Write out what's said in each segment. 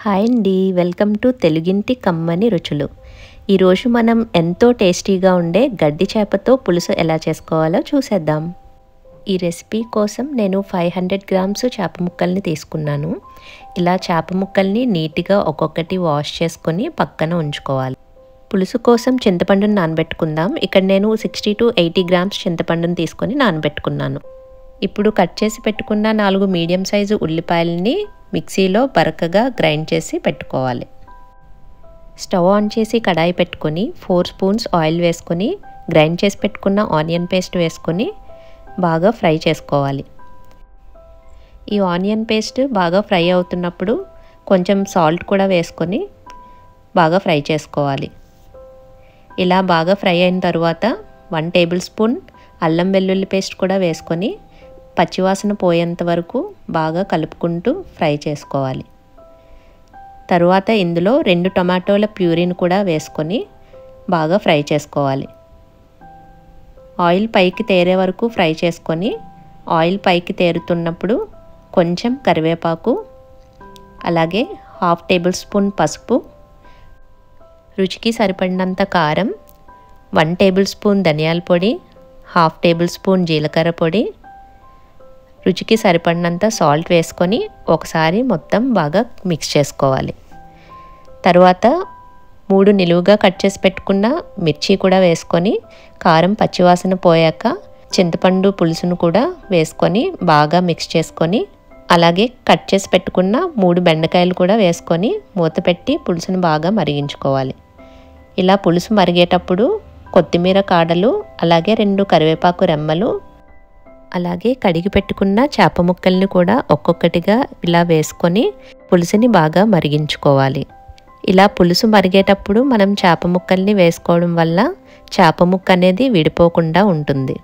Hi అండి, welcome to తెలుగింటి కమ్మని రుచులు. ఈరోజు మనం ఎంతో టేస్టీగా ఉండే గడ్డి చేపతో పులుసు ఎలా చేసుకోవాలో చూసేద్దాం. ఈ రెసిపీ కోసం నేను 500 గ్రామ్స్ చేప ముక్కల్ని తీసుకున్నాను. ఇలా చేప ముక్కల్ని నీట్గా ఒక్కొక్కటి వాష్ చేసుకొని పక్కన ఉంచుకోవాలి. పులుసు కోసం చింతపండుని నానబెట్టుకుందాం. ఇక్కడ నేను 60 to 80 గ్రామ్స్ చింతపండుని తీసుకొని నానబెట్టుకున్నాను. ఇప్పుడు కట్ చేసి పెట్టుకున్న 4 మీడియం సైజు ఉల్లిపాయలని మిక్సీలో బరకగా గ్రైండ్ చేసి పెట్టుకోవాలి. స్టవ్ ఆన్ చేసి కడాయి పెట్టుకొని 4 స్పూన్స్ ఆయిల్ వేసుకొని గ్రైండ్ చేసి పెట్టుకున్న ఆనియన్ పేస్ట్ వేసుకొని బాగా ఫ్రై చేసుకోవాలి. ఈ ఆనియన్ పేస్ట్ బాగా ఫ్రై అవుతున్నప్పుడు కొంచెం సాల్ట్ కూడా వేసుకొని బాగా ఫ్రై చేసుకోవాలి. ఇలా బాగా ఫ్రై అయిన తర్వాత 1 టేబుల్ స్పూన్ అల్లం వెల్లుల్లి పేస్ట్ కూడా వేసుకొని పచ్చివాసన పోయేంత వరకు బాగా కలుపుకుంటూ ఫ్రై చేసుకోవాలి. తరువాత ఇందులో 2 టమాటోల ప్యూరీని కూడా వేసుకొని బాగా ఫ్రై చేసుకోవాలి. ఆయిల్ పైకి తేరే వరకు ఫ్రై చేసుకొని ఆయిల్ పైకి తేరుతున్నప్పుడు కొంచెం కరివేపాకు, అలాగే 1/2 టేబుల్ స్పూన్ పసుపు, రుచికి సరిపడినంత కారం, 1 టేబుల్ స్పూన్ ధనియాల పొడి, 1/2 టేబుల్ స్పూన్ జీలకర్ర పొడి, రుచికి సరిపడినంత సాల్ట్ వేసుకొని ఒకసారి మొత్తం బాగా మిక్స్ చేసుకోవాలి. తర్వాత 3 నిలువుగా కట్ చేసి పెట్టుకున్న మిర్చి కూడా వేసుకొని కారం పచ్చివాసన పోయాక చింతపండు పులుసును కూడా వేసుకొని బాగా మిక్స్ చేసుకొని అలాగే కట్ చేసి పెట్టుకున్న 3 బెండకాయలు కూడా వేసుకొని మూత పెట్టి పులుసును బాగా మరిగించుకోవాలి. ఇలా పులుసు మరిగేటప్పుడు కొత్తిమీర కాడలు, అలాగే 2 కరివేపాకు రెమ్మలు, అలాగే కడిగి పెట్టుకున్న చేప ముక్కల్ని కూడా ఒక్కొక్కటిగా ఇలా వేసుకొని పులుసుని బాగా మరిగించుకోవాలి. ఇలా పులుసు మరిగేటప్పుడు మనం చేప ముక్కల్ని వేసుకోవడం వల్ల చేప ముక్క అనేది విడిపోకుండా ఉంటుంది.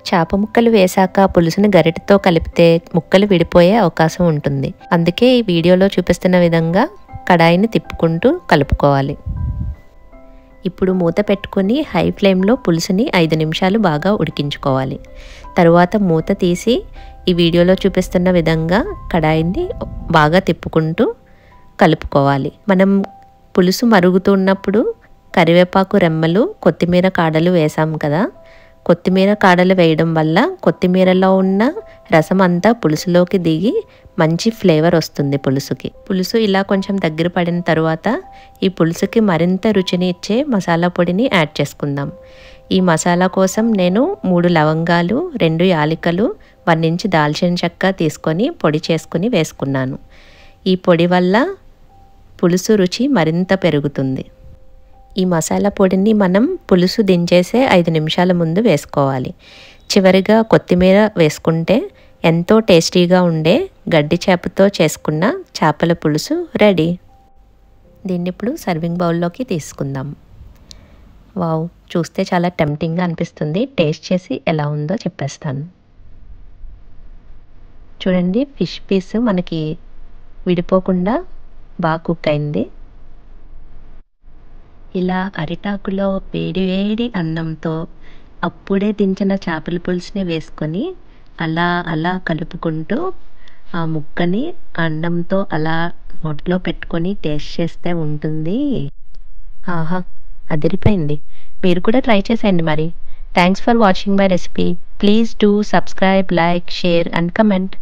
చేప ముక్కలు వేశాక పులుసుని గరిటెతో కలిపితే ముక్కలు విడిపోయే అవకాశం ఉంటుంది. అందుకే ఈ వీడియోలో చూపిస్తున్న విధంగా కడాయిని తిప్పుకుంటూ కలుపుకోవాలి. ఇప్పుడు మూత పెట్టుకొని హై ఫ్లేమ్లో పులుసుని 5 నిమిషాలు బాగా ఉడికించుకోవాలి. తరువాత మూత తీసి ఈ వీడియోలో చూపిస్తున్న విధంగా కడాయిని బాగా తిప్పుకుంటూ కలుపుకోవాలి. మనం పులుసు మరుగుతున్నప్పుడు కరివేపాకు రెమ్మలు, కొత్తిమీర కాడలు వేసాం కదా. కొత్తిమీర కాడలు వేయడం వల్ల కొత్తిమీరలో ఉన్న రసం అంతా పులుసులోకి దిగి మంచి ఫ్లేవర్ వస్తుంది పులుసుకి. పులుసు ఇలా కొంచెం దగ్గర పడిన తర్వాత ఈ పులుసుకి మరింత రుచిని ఇచ్చే మసాలా పొడిని యాడ్ చేసుకుందాం. ఈ మసాలా కోసం నేను 3 లవంగాలు, 2 యాలకులు, 1 ఇంచు దాల్చిన చెక్క తీసుకొని పొడి చేసుకుని వేసుకున్నాను. ఈ పొడి వల్ల పులుసు రుచి మరింత పెరుగుతుంది. ఈ మసాలా పొడిని మనం పులుసు దించేసే 5 నిమిషాల ముందు వేసుకోవాలి. చివరిగా కొత్తిమీర వేసుకుంటే ఎంతో టేస్టీగా ఉండే గడ్డి చేపతో చేసుకున్న చేపల పులుసు రెడీ. దీన్ని ఇప్పుడు సర్వింగ్ బౌల్లోకి తీసుకుందాం. వావ్, చూస్తే చాలా టెంప్టింగ్గా అనిపిస్తుంది. టేస్ట్ చేసి ఎలా ఉందో చెప్పేస్తాను. చూడండి, ఫిష్ పీస్ మనకి విడిపోకుండా బాగా కుక్ అయింది. ఇలా అరిటాకులో వేడి వేడి అన్నంతో అప్పుడే దించిన చేపల పులుసుని వేసుకొని అలా అలా కలుపుకుంటూ ఆ ముక్కని అన్నంతో అలా నోట్లో పెట్టుకొని టేస్ట్ చేస్తే ఉంటుంది. ఆహా, అదిరిపోయింది. మీరు కూడా ట్రై చేసేయండి మరి. Thanks for watching my recipe. Please do subscribe, like, share and comment.